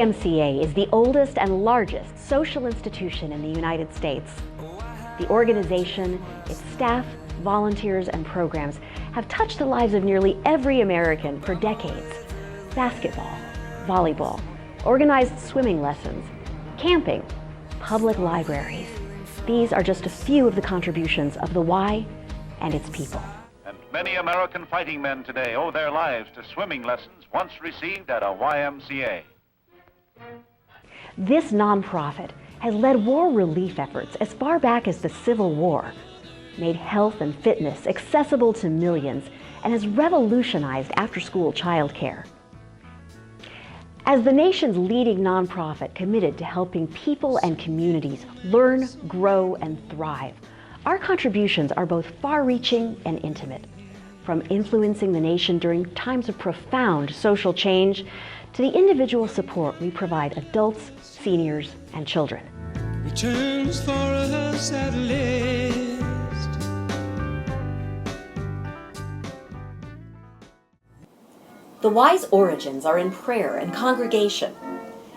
YMCA is the oldest and largest social institution in the United States. The organization, its staff, volunteers, and programs have touched the lives of nearly every American for decades. Basketball, volleyball, organized swimming lessons, camping, public libraries. These are just a few of the contributions of the Y and its people. And many American fighting men today owe their lives to swimming lessons once received at a YMCA. This nonprofit has led war relief efforts as far back as the Civil War, made health and fitness accessible to millions, and has revolutionized after-school childcare. As the nation's leading nonprofit committed to helping people and communities learn, grow, and thrive, our contributions are both far-reaching and intimate, from influencing the nation during times of profound social change to the individual support we provide adults, seniors, and children. Returns for us at last. The Y's origins are in prayer and congregation.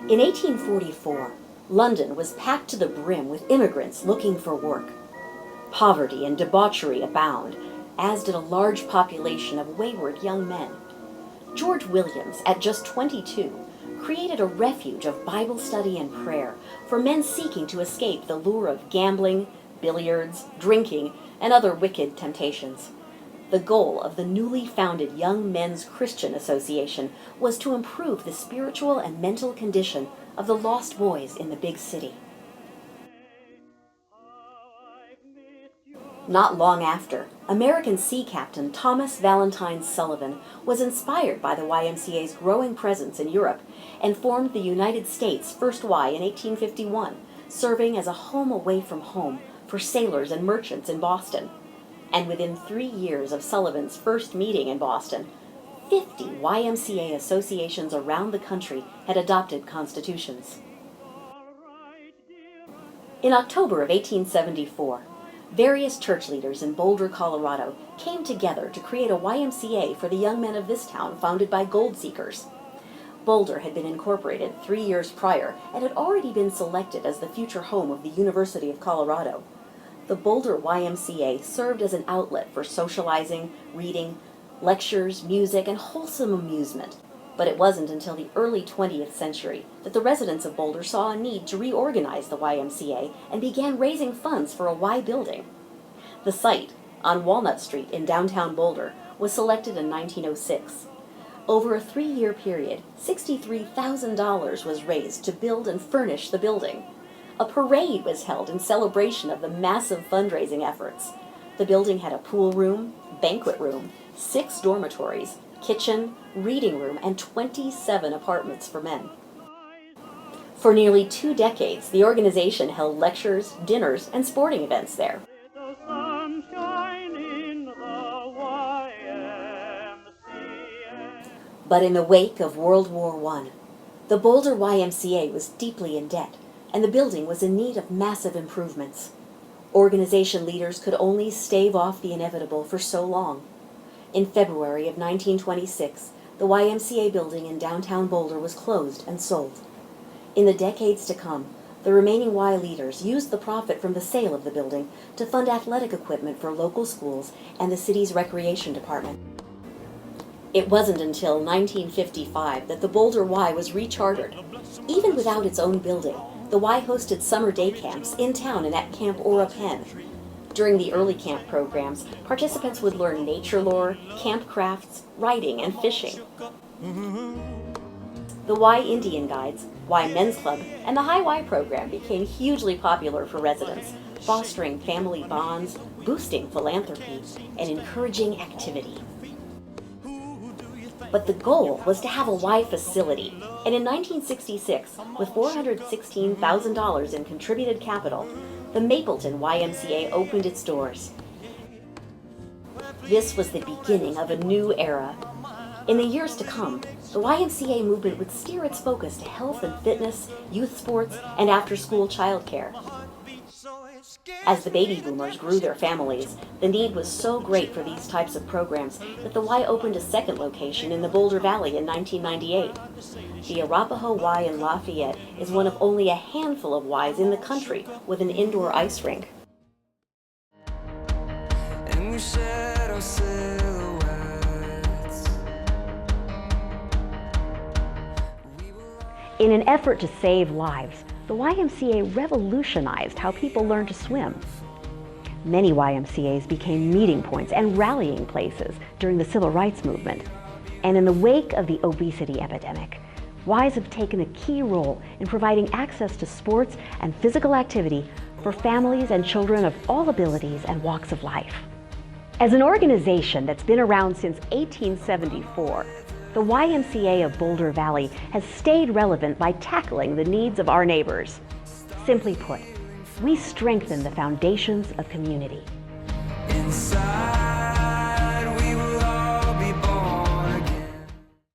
In 1844, London was packed to the brim with immigrants looking for work. Poverty and debauchery abound, as did a large population of wayward young men. George Williams, at just 22, created a refuge of Bible study and prayer for men seeking to escape the lure of gambling, billiards, drinking, and other wicked temptations. The goal of the newly founded Young Men's Christian Association was to improve the spiritual and mental condition of the lost boys in the big city. Not long after, American sea captain Thomas Valentine Sullivan was inspired by the YMCA's growing presence in Europe and formed the United States' first Y in 1851, serving as a home away from home for sailors and merchants in Boston. And within 3 years of Sullivan's first meeting in Boston, 50 YMCA associations around the country had adopted constitutions. In October of 1874, various church leaders in Boulder, Colorado, came together to create a YMCA for the young men of this town founded by gold seekers. Boulder had been incorporated 3 years prior and had already been selected as the future home of the University of Colorado. The Boulder YMCA served as an outlet for socializing, reading, lectures, music, and wholesome amusement. But it wasn't until the early 20th century that the residents of Boulder saw a need to reorganize the YMCA and began raising funds for a Y building. The site, on Walnut Street in downtown Boulder, was selected in 1906. Over a 3-year period, $63,000 was raised to build and furnish the building. A parade was held in celebration of the massive fundraising efforts. The building had a pool room, banquet room, 6 dormitories, kitchen, reading room, and 27 apartments for men. For nearly 2 decades, the organization held lectures, dinners, and sporting events there. But in the wake of World War I, the Boulder YMCA was deeply in debt, and the building was in need of massive improvements. Organization leaders could only stave off the inevitable for so long. In February of 1926, the YMCA building in downtown Boulder was closed and sold. In the decades to come, the remaining Y leaders used the profit from the sale of the building to fund athletic equipment for local schools and the city's recreation department. It wasn't until 1955 that the Boulder Y was rechartered. Even without its own building, the Y hosted summer day camps in town and at Camp Ora Penn. During the early camp programs, participants would learn nature lore, camp crafts, writing, and fishing. The Y Indian Guides, Y Men's Club, and the High Y program became hugely popular for residents, fostering family bonds, boosting philanthropy, and encouraging activity. But the goal was to have a Y facility, and in 1966, with $416,000 in contributed capital, the Mapleton YMCA opened its doors. This was the beginning of a new era. In the years to come, the YMCA movement would steer its focus to health and fitness, youth sports, and after-school childcare. As the baby boomers grew their families, the need was so great for these types of programs that the Y opened a second location in the Boulder Valley in 1998. The Arapahoe Y in Lafayette is one of only a handful of Ys in the country with an indoor ice rink. And we shared our silhouettes. In an effort to save lives, the YMCA revolutionized how people learn to swim. Many YMCAs became meeting points and rallying places during the civil rights movement. And in the wake of the obesity epidemic, Ys have taken a key role in providing access to sports and physical activity for families and children of all abilities and walks of life. As an organization that's been around since 1874, the YMCA of Boulder Valley has stayed relevant by tackling the needs of our neighbors. Simply put, we strengthen the foundations of community. Inside